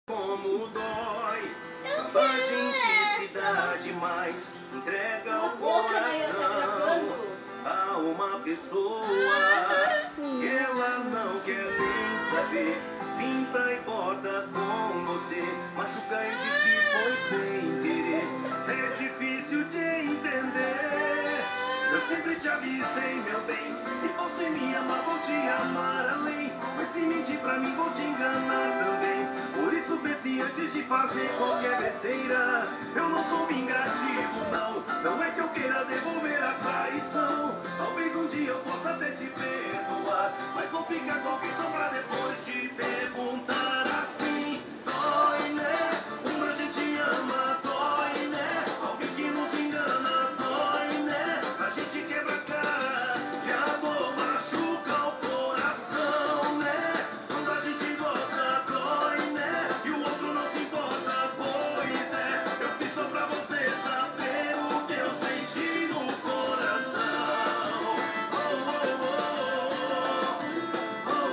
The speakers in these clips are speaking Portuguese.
Como dói quando a gente se dá demais, entrega o coração a uma pessoa que ela não quer nem saber. Pinta e borda com você, machuca e diz que foi sem querer. É difícil de entender. Eu sempre te avisei, meu bem, se você me amar, vou te amar além. Mas se mentir pra mim, vou te enganar também. Por isso pense antes de fazer qualquer besteira. Eu não sou vingativo, não. Não é que eu queira devolver a traição. Talvez um dia eu possa até te perdoar, mas vou ficar com alguém só pra depois te perguntar assim. Dói, né? Quando a gente ama, dói, né? Alguém que nos engana, dói, né? A gente quebra a cara e a dor machuca o coração, né? Quando a gente gosta, dói, né? E o outro não se importa, pois é. Eu fiz só pra você saber o que eu senti no coração. Oh, oh, oh, oh,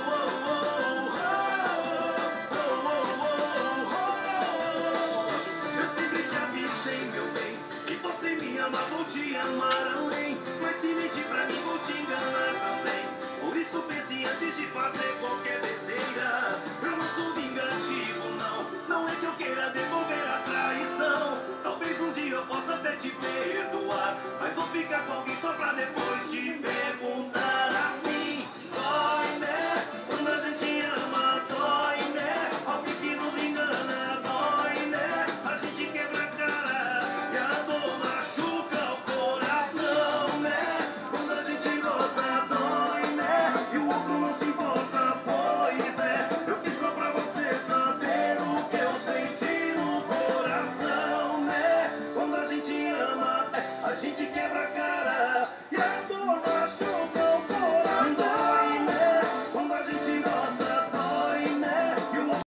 oh, eu sempre te avisei, meu bem. Se você me amar, vou te amar além. Mas se mentir pra mim, vou te enganar também. Por isso pense antes de fazer qualquer besteira. Eu não sou vingativo, não. Não é que eu queira devolver a traição. Talvez um dia eu possa até te perdoar, mas vou ficar com alguém só pra depois te perguntar assim. Dói, né? Quando a gente ama, dói, né? Alguém que nos engana, dói, né? A gente quebra a cara e a dor machuca o coração, né? Quando a gente gosta, dói, né? E o outro não se importa, pois é. Eu fiz só pra você saber o que eu senti no coração, né? Quando a gente ama, a gente quebra a cara.